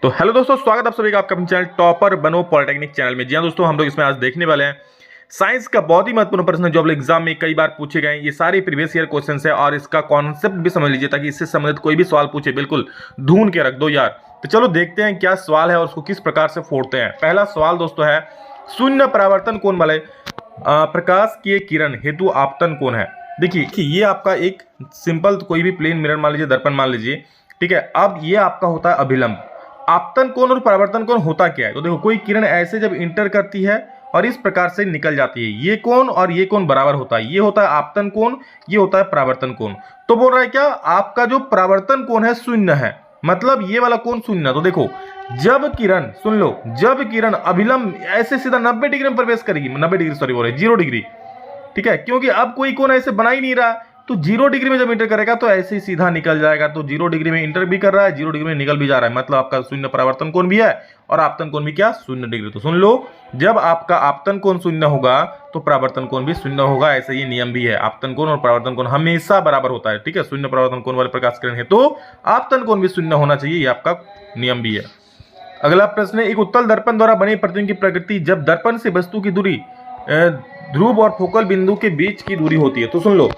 तो हेलो दोस्तों, स्वागत आप सभी का आपका अपने चैनल टॉपर बनो पॉलिटेक्निक चैनल में। जी हाँ दोस्तों, हम लोग इसमें आज देखने वाले हैं साइंस का बहुत ही महत्वपूर्ण प्रश्न जो आप लोग एग्जाम में कई बार पूछे गए। ये सारे प्रीवियस ईयर क्वेश्चन है और इसका कॉन्सेप्ट भी समझ लीजिए ताकि इससे संबंधित कोई भी सवाल पूछे बिल्कुल ढूंढ के रख दो यार। तो चलो देखते हैं क्या सवाल है और उसको किस प्रकार से फोड़ते हैं। पहला सवाल दोस्तों है, शून्य परावर्तन कोण वाले प्रकाश की किरण हेतु आपतन कोण है। देखिए ये आपका एक सिंपल कोई भी प्लेन मिरर मान लीजिए, दर्पण मान लीजिए, ठीक है। अब ये आपका होता है अभिलंब। आपतन कोण और परावर्तन कोण होता क्या है? तो देखो, कोई किरण ऐसे जब इंटर करती है और इस प्रकार से निकल जाती है, ये कोण और ये कोण बराबर होता है, ये होता है आपतन कोण, ये होता है परावर्तन कोण। तो बोल रहा है क्या, आपका जो परावर्तन कोण है शून्य है, मतलब ये वाला कोण शून्य। तो देखो, जब किरण, सुन लो, जब किरण अभिलंब ऐसे सीधा 90 डिग्री में प्रवेश करेगी, 90 डिग्री सॉरी बोल रहे 0 डिग्री, ठीक है, क्योंकि अब कोई कोण ऐसे बना ही नहीं रहा, तो 0 डिग्री में जब इंटर करेगा तो ऐसे ही सीधा निकल जाएगा। तो 0 डिग्री में इंटर भी कर रहा है, 0 डिग्री में निकल भी जा रहा है, मतलब आपका शून्य परावर्तन कोण भी है और आपतन कोण भी क्या, 0 डिग्री। तो सुन लो, जब आपका आपतन कोण शून्य होगा तो परावर्तन कोण भी शून्य होगा। ऐसे ये नियम भी है, आपतन कोण और परावर्तन कोण हमेशा बराबर होता है, ठीक है। शून्य परावर्तन कोण वाले प्रकाश किरण है तो आपतन कोण भी शून्य होना चाहिए, ये आपका नियम भी है। अगला प्रश्न है, एक उत्तल दर्पण द्वारा बनी प्रतिबिंब की प्रकृति जब दर्पण से वस्तु की दूरी ध्रुव और फोकल बिंदु के बीच की दूरी होती है। तो सुन लो,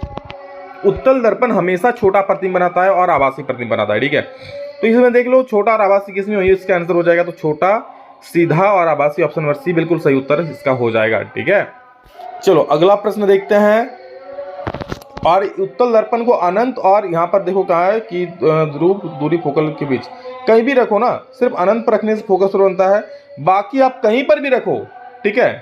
उत्तल दर्पण हमेशा छोटा प्रतिबिंब बनाता है और आभासी प्रतिबिंब बनाता है, ठीक है। तो इसमें देख लो, छोटा और आभासी किसमें हुई, इसका आंसर हो जाएगा तो छोटा, सीधा और आभासी, ऑप्शन नंबर सी बिल्कुल सही उत्तर इसका हो जाएगा, ठीक है। चलो अगला प्रश्न देखते हैं। और उत्तल दर्पण को अनंत और यहाँ पर देखो कहा है कि ध्रुव दूरी फोकल के बीच, कहीं भी रखो ना, सिर्फ अनंत पर रखने से फोकस बनता है, बाकी आप कहीं पर भी रखो, ठीक है,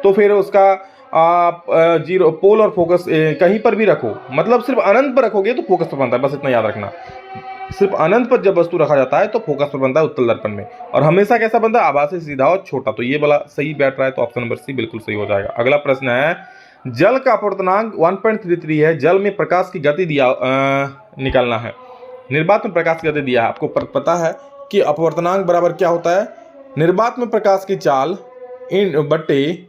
तो फिर उसका आप जीरो पोल और फोकस कहीं पर भी रखो, मतलब सिर्फ अनंत पर रखोगे तो फोकस पर बनता है, बस इतना याद रखना। सिर्फ अनंत पर जब वस्तु रखा जाता है तो फोकस पर बनता है उत्तल दर्पण में, और हमेशा कैसा बनता है, आभासी, सीधा और छोटा। तो ये वाला सही बैठ रहा है, तो ऑप्शन नंबर सी बिल्कुल सही हो जाएगा। अगला प्रश्न है, जल का अपवर्तनांक 1.33 है, जल में प्रकाश की गति दिया निकालना है। निर्वात में प्रकाश की गति दिया है, आपको पता है कि अपवर्तनांक बराबर क्या होता है, निर्वात में प्रकाश की चाल इन बट्टे,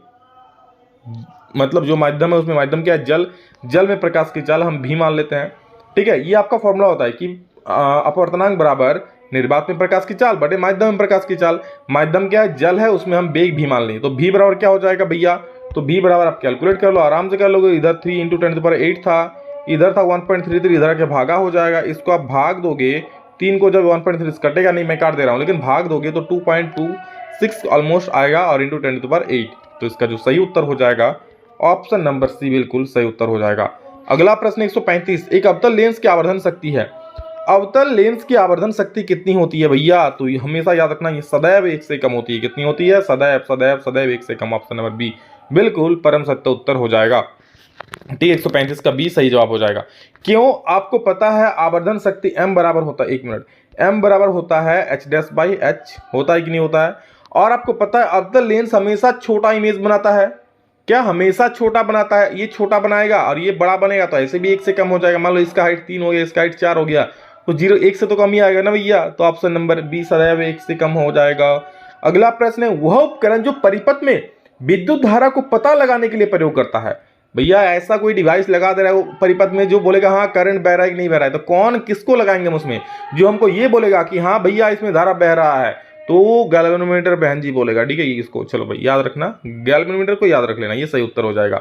मतलब जो माध्यम है उसमें माध्यम क्या है, जल, जल में प्रकाश की चाल हम भी मान लेते हैं, ठीक है। ये आपका फॉर्मूला होता है कि अपवर्तनांक बराबर निर्वात में प्रकाश की चाल बटे माध्यम में प्रकाश की चाल। माध्यम क्या है, जल है, उसमें हम वेग भी मान लेंगे, तो भी बराबर क्या हो जाएगा भैया, तो भी बराबर आप कैलकुलेट कर लो, आराम से कर लोगे। इधर 3 × 10⁸ था, इधर था 1.33, इधर के भागा हो जाएगा, इसको आप भाग दोगे, 3 को जब 1.3 कटेगा नहीं, मैं काट दे रहा हूँ, लेकिन भाग दोगे तो 2.26 ऑलमोस्ट आएगा और × 10⁸। तो इसका जो सही उत्तर हो जाएगा ऑप्शन नंबर सी बिल्कुल सही उत्तर हो जाएगा। अगला प्रश्न 135, एक अवतल लेंस की आवर्धन शक्ति है। अवतल लेंस की आवर्धन शक्ति कितनी होती है भैया, तो ये हमेशा याद रखना, ये सदैव 1 से कम होती है। कितनी होती है, सदैव सदैव सदैव 1 से कम, ऑप्शन नंबर बी बिल्कुल परम सत्य उत्तर हो जाएगा, ठीक। 135 का बी सही जवाब हो जाएगा। क्यों, आपको पता है आवर्धन शक्ति m बराबर होता है, 1 मिनट, m बराबर होता है h'/h, होता है कि नहीं होता है। और आपको पता है अवतल लेंस हमेशा छोटा इमेज बनाता है, क्या हमेशा छोटा बनाता है, ये छोटा बनाएगा और ये बड़ा बनेगा, तो ऐसे भी 1 से कम हो जाएगा। मान लो इसका हाइट 3 हो गया, इसका हाइट 4 हो गया, तो 0 1 से तो कम ही आएगा ना भैया, तो ऑप्शन नंबर बी सदैव 1 से कम हो जाएगा। अगला प्रश्न है, वह उपकरण जो परिपथ में विद्युत धारा को पता लगाने के लिए प्रयोग करता है। भैया ऐसा कोई डिवाइस लगा दे रहा है परिपथ में जो बोलेगा हाँ करंट बह रहा है कि नहीं बह रहा है, तो कौन किसको लगाएंगे हम उसमें, जो हमको ये बोलेगा कि हाँ भैया इसमें धारा बह रहा है, तो गैल्वेनोमीटर बहन जी बोलेगा, ठीक है। इसको चलो भाई याद रखना, गैल्वेनोमीटर को याद रख लेना, ये सही उत्तर हो जाएगा,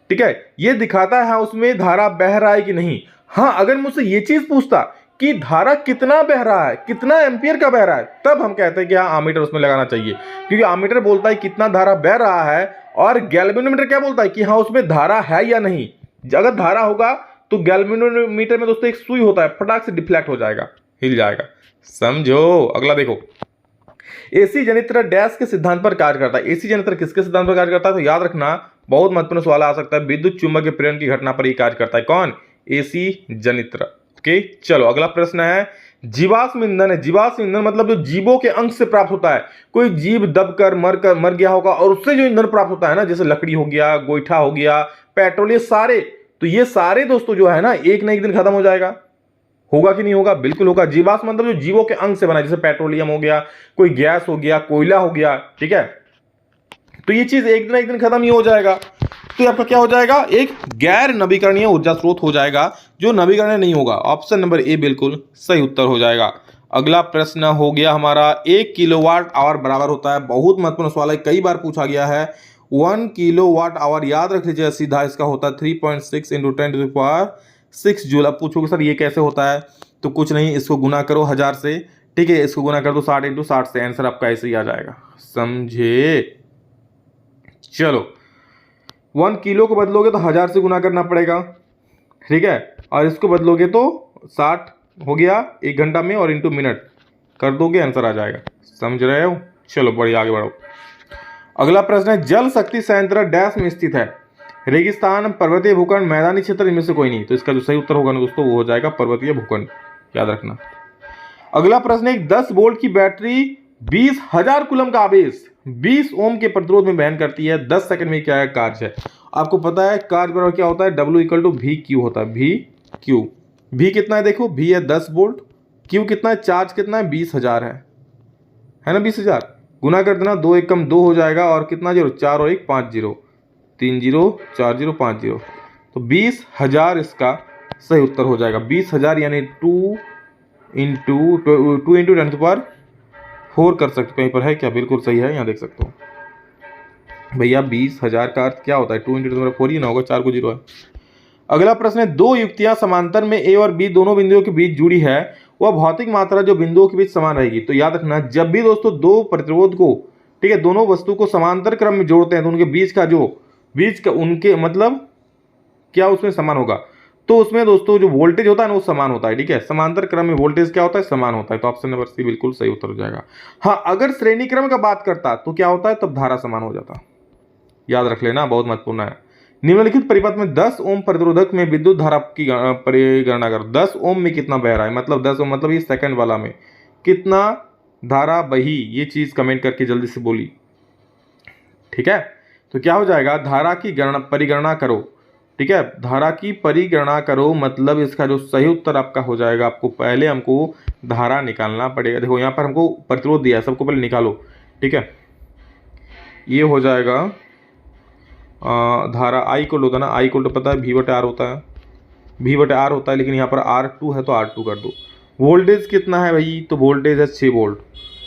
ठीक है। ये दिखाता है हाँ उसमें धारा बह रहा है कि नहीं। हाँ, अगर मुझसे ये चीज पूछता कि धारा कितना बह रहा है, कितना एम्पियर का बह रहा है, तब हम कहते हैं कि हाँ आमीटर उसमें लगाना चाहिए, क्योंकि आमीटर बोलता है कितना धारा बह रहा है और गैल्वेनोमीटर क्या बोलता है कि हाँ उसमें धारा है या नहीं। अगर धारा होगा तो गैल्वेनोमीटर में दोस्तों एक सुई होता है, फटाक से डिफ्लेक्ट हो जाएगा, हिल जाएगा, समझो। अगला देखो, एसी जनित्र डैश के सिद्धांत पर कार्य करता है। एसी जनित्र किसके सिद्धांत पर कार्य करता है, तो याद रखना, बहुत महत्वपूर्ण सवाल आ सकता है, विद्युत चुंबकीय प्रेरण की घटना पर ही कार्य करता है, कौन, एसी जनित्र, ओके। चलो अगला प्रश्न है, जीवाश्म ईंधन है। जीवाश्म ईंधन मतलब जो जीवों के अंश से प्राप्त होता है, कोई जीव दबकर मर गया होगा और उससे जो ईंधन प्राप्त होता है ना, जैसे लकड़ी हो गया, गोईठा हो गया, पेट्रोल, ये सारे, तो ये सारे दोस्तों जो है ना एक ना एक दिन खत्म हो जाएगा, होगा कि नहीं होगा, बिल्कुल होगा। जीवाश्म मतलब जो जीवों के अंग से बना, जैसे पेट्रोलियम हो गया, कोई गैस हो गया, कोयला हो गया, ठीक है, तो ये चीज एक ना एक दिन खत्म ही हो जाएगा। तो आपका क्या हो जाएगा, एक गैर नवीकरणीय ऊर्जा स्रोत हो जाएगा जो नवीकरणीय नहीं होगा, ऑप्शन नंबर ए बिल्कुल सही उत्तर हो जाएगा। अगला प्रश्न हो गया हमारा 1 किलोवाट आवर बराबर होता है, बहुत महत्वपूर्ण सवाल है, कई बार पूछा गया है। 1 किलोवाट आवर याद रख लीजिए, सीधा इसका होता है 3.6 इंटू 10⁶ जूल। अब पूछोगे सर ये कैसे होता है, तो कुछ नहीं, इसको गुना करो 1000 से, ठीक है, इसको गुना कर दो 60 इंटू 60 से, आंसर आपका ऐसे ही आ जाएगा, समझे। चलो 1 किलो को बदलोगे तो 1000 से गुना करना पड़ेगा, ठीक है, और इसको बदलोगे तो 60 हो गया 1 घंटा में, और इंटू मिनट कर दोगे, आंसर आ जाएगा, समझ रहे हो। चलो बढ़िया, आगे बढ़ो। अगला प्रश्न है, जल शक्ति संयंत्र डैश में स्थित है, रेगिस्तान, पर्वतीय भूखंड, मैदानी क्षेत्र, इनमें से कोई नहीं। तो इसका जो सही उत्तर होगा ना दोस्तों, वो हो जाएगा पर्वतीय भूखंड, याद रखना। अगला प्रश्न है, 10 वोल्ट की बैटरी 20,000 कूलम का आवेश 20 ओम के प्रतिरोध में वहन करती है, 10 सेकंड में क्या कार्य है। आपको पता है कार्य बराबर क्या होता है, W = VQ होता है, VQ। V कितना है देखो, V है 10 वोल्ट, Q कितना है, चार्ज कितना है, 20,000 है ना, 20,000 गुना कर देना, 2 1 कम 2 हो जाएगा, और कितना जीरो, 4 और 1 5 0, 3 0 4 0 5 0, तो 20,000 इसका सही उत्तर हो जाएगा। 20,000 यानी 2 इंटू 10⁴ कर सकते, कहीं पर है क्या, बिल्कुल सही है, यहाँ देख सकते हो भैया। 20,000 का अर्थ क्या होता है, 2 इंटू 10⁴ ही ना होगा, 4 को 0 है। अगला प्रश्न है, 2 युक्तियां समांतर में A और B दोनों बिंदुओं के बीच जुड़ी है, वह भौतिक मात्रा जो बिंदुओं के बीच समान रहेगी। तो याद रखना, जब भी दोस्तों दो प्रतिरोध को, ठीक है, दोनों वस्तु को समांतर क्रम में जोड़ते हैं, तो उनके बीच का उनके मतलब क्या उसमें समान होगा, तो उसमें दोस्तों जो वोल्टेज होता है ना वो समान होता है, ठीक है, समांतर क्रम में वोल्टेज क्या होता है, समान होता है। तो ऑप्शन नंबर सी बिल्कुल सही उत्तर हो जाएगा। हाँ, अगर श्रेणी क्रम का बात करता तो क्या होता है, तब धारा समान हो जाता, याद रख लेना, बहुत महत्वपूर्ण है। निम्नलिखित परिपथ में 10 ओम प्रतिरोधक में विद्युत धारा की गणना करो। 10 ओम में कितना बह रहा है, मतलब 10 ओम मतलब ये सेकंड वाला में कितना धारा बही, ये चीज कमेंट करके जल्दी से बोली, ठीक है। तो क्या हो जाएगा, धारा की परिगणना करो, ठीक है, धारा की परिगणना करो, मतलब इसका जो सही उत्तर आपका हो जाएगा, आपको पहले हमको धारा निकालना पड़ेगा। देखो यहाँ पर हमको प्रतिरोध दिया है, सबको पहले निकालो, ठीक है, ये हो जाएगा धारा I को होता है ना, I को पता है V/R होता है, V/R होता है, लेकिन यहाँ पर R2 है तो R2 कर दो। वोल्टेज कितना है भाई, तो वोल्टेज है 6 वोल्ट,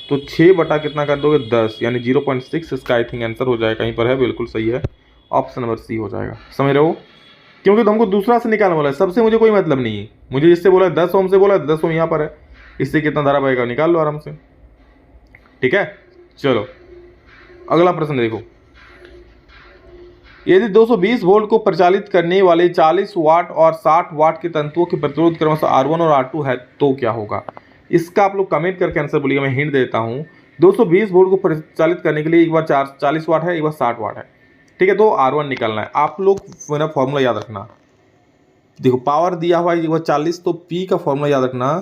तो 6 बटा कितना कर दोगे, 10, यानी 0.6 इसका आई थिंक आंसर हो जाएगा, कहीं पर है, बिल्कुल सही है, ऑप्शन नंबर सी हो जाएगा, समझ रहे हो। क्योंकि तो हमको दूसरा से निकालने वाला है, सबसे मुझे कोई मतलब नहीं है, मुझे जिससे बोला 10 ओम से बोला, 10 ओम यहाँ पर है, इससे कितना धारा बहेगा निकाल लो आराम से, ठीक है। चलो अगला प्रश्न देखो, यदि 220 वोल्ट को प्रचालित करने वाले 40 वाट और 60 वाट के तंतुओं के प्रतिरोध क्रमशः R1 और R2 है, तो क्या होगा। इसका आप लोग कमेंट करके आंसर बोलिएगा, मैं हिंट देता हूं। 220 वोल्ट को प्रचालित करने के लिए एक बार 40 वाट है, एक बार 60 वाट है, ठीक है, तो R1 निकालना है। आप लोग मेरा फॉर्मूला याद रखना, देखो पावर दिया हुआ है एक बार 40, तो P का फॉर्मूला याद रखना,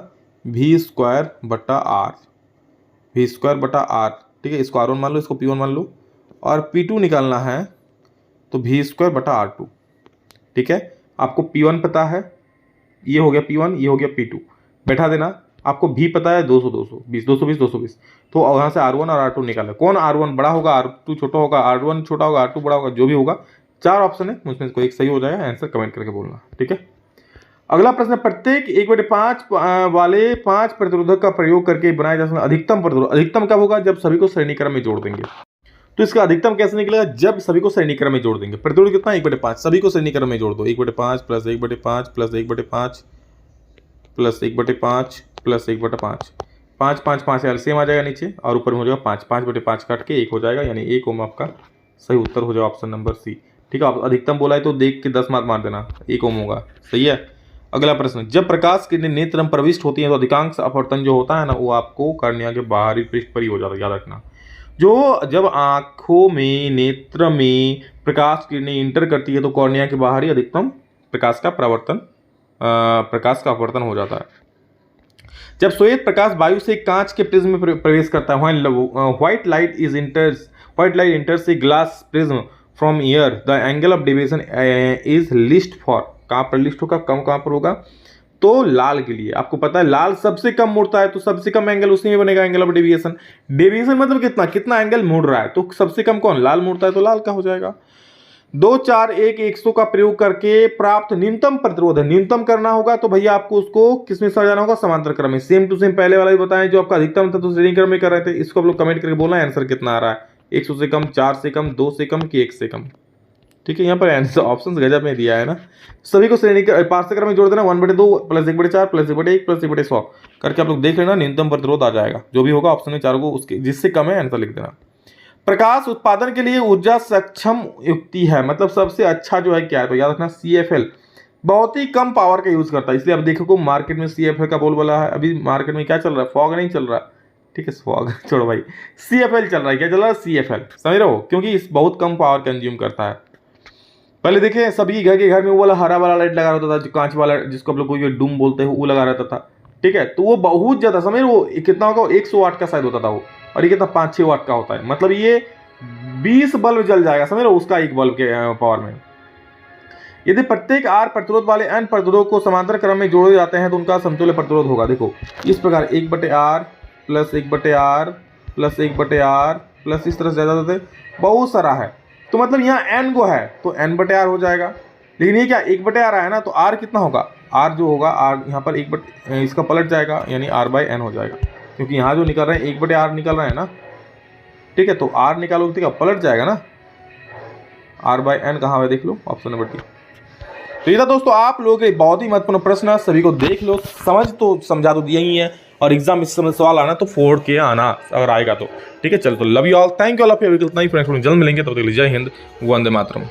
V²/R, V²/R, ठीक है, इसको R1 मान लो, इसको P1 मान लो, और P2 निकालना है तो V²/R2, ठीक है। आपको P1 पता है, ये हो गया P1, ये हो गया P2, बैठा देना। आपको V पता है 200 220 220 220, तो वहाँ से R1 और R2 निकाला, कौन R1 बड़ा होगा, R2 छोटा होगा, R1 छोटा होगा, R2 बड़ा होगा, जो भी होगा, 4 ऑप्शन है, उसमें कोई एक सही हो जाएगा, आंसर कमेंट करके बोलना, ठीक है। अगला प्रश्न, प्रत्येक 1/5 वाले 5 प्रतिरोधक का प्रयोग करके बनाया जा सकता अधिकतम प्रतिरोध, अधिकतम कब होगा, जब सभी को श्रेणी क्रम में जोड़ देंगे। तो इसका अधिकतम कैसे निकलेगा, जब सभी को श्रेणी क्रम में जोड़ देंगे। प्रतिरोध कितना, 1/5, सभी को श्रेणी क्रम में जोड़ दो, 1/5 plus 1/5 plus 1/5 plus 1/5 plus 1/5, 5 5 5 LCM आ जाएगा नीचे, और ऊपर में हो जाएगा 5, 5/5 काट के 1 हो जाएगा, यानी 1 ओम आपका सही उत्तर हो जाएगा, ऑप्शन नंबर सी, ठीक है। आप अधिकतम बोला है तो देख के 10 मार देना, 1 ओम होगा, सही है। अगला प्रश्न, जब प्रकाश किरणें नेत्र में प्रविष्ट होती हैं तो अधिकांश अपवर्तन जो होता है ना, वो आपको कर्निया के बाहरी पृष्ठ पर ही हो जाता है, याद रखना। जब आंखों में, नेत्र में प्रकाश किरणें इंटर करती है तो कॉर्निया के बाहर ही अधिकतम प्रकाश का अपवर्तन हो जाता है। जब श्वेत प्रकाश वायु से कांच के प्रिज्म में प्रवेश करता है, white light इंटर्स a glass prism from air, the angle of deviation is list for, कहाँ पर लिस्ट होगा, कहाँ पर होगा, तो लाल के लिए। आपको पता है लाल सबसे कम मुड़ता है, तो सबसे कम एंगल उसी में बनेगा, एंगल ऑफ डेविएशन। डेविएशन मतलब कितना एंगल मुड़ रहा है, तो सबसे कम कौन, लाल मुड़ता है, तो लाल का हो जाएगा। 2 4 1 100 का प्रयोग करके प्राप्त न्यूनतम प्रतिरोध है, न्यूनतम करना होगा तो भैया आपको उसको किसमें सजाना होगा, समांतर क्रम में। सेम टू सेम पहले वाला भी बताएं, जो आपका अधिकतम था तो श्रेणी क्रम में कर रहे थे। इसको आप लोग कमेंट करके बोलना आंसर कितना आ रहा है, 100 से कम, 4 से कम, 2 से कम कि 1 से कम। ठीक है, यहाँ पर आंसर ऑप्शन गजब में दिया है ना। सभी को श्रेणी पार्श्व क्रम में जोड़ देना, 1/2 प्लस 1/4 प्लस 1/1 प्लस 1/100 करके आप लोग देख लेना, न्यूनतम प्रतिरोध आ जाएगा। जो भी होगा ऑप्शन में चारों को उसके जिससे कम है आंसर लिख देना। प्रकाश उत्पादन के लिए ऊर्जा सक्षम युक्ति है, मतलब सबसे अच्छा जो है क्या है, तो याद रखना CFL बहुत ही कम पावर का यूज करता है। इसलिए अब देखो मार्केट में CFL का बोलबाला है। अभी मार्केट में क्या चल रहा है, फॉग नहीं चल रहा, ठीक है फॉग छोड़ो भाई, CFL चल रहा है। क्या चल रहा है, CFL, समझ रहे हो, क्योंकि इस बहुत कम पावर कंज्यूम करता है। पहले देखे सभी घर के घर में वो वाला हरा वाला लाइट लगा रहता था, जो कांच वाला, जिसको आप लोग कोई डूम बोलते हैं, वो लगा रहता था। ठीक है, तो वो बहुत ज्यादा, समझ वो कितना होगा, 100 वाट का शायद होता था वो, और ये कितना 5-6 वाट का होता है। मतलब ये 20 बल्ब जल जाएगा, समझ लो उसका एक बल्ब के पावर में। यदि प्रत्येक R प्रतिरोध वाले n प्रतिरोधों को समांतर क्रम में जोड़े जाते हैं तो उनका समतुल्य प्रतिरोध होगा। देखो इस प्रकार 1/R plus 1/R plus 1/R plus इस तरह से ज्यादा जाते बहुत सारा है। तो मतलब यहाँ n को है तो n/R हो जाएगा। लेकिन ये क्या 1/R है ना, तो R कितना होगा, R जो होगा R यहाँ पर इसका पलट जाएगा, यानी R/n हो जाएगा। क्योंकि यहाँ जो निकल रहे हैं 1/R निकल रहे हैं ना, ठीक है, तो R निकालोगे तो पलट जाएगा ना, R/n कहाँ है देख लो, ऑप्शन नंबर डी। तो ये था दोस्तों आप लोगों के बहुत ही महत्वपूर्ण प्रश्न, सभी को देख लो, समझा तो दिया ही है, और एग्जाम इस समय सवाल आना तो फोड़ के आना अगर आएगा तो। ठीक है, चलो तो love you all, thank you all of you. इतना ही फ्रेंड्स, जल्द मिलेंगे, तब तक जय हिंद, वंदे मातरम।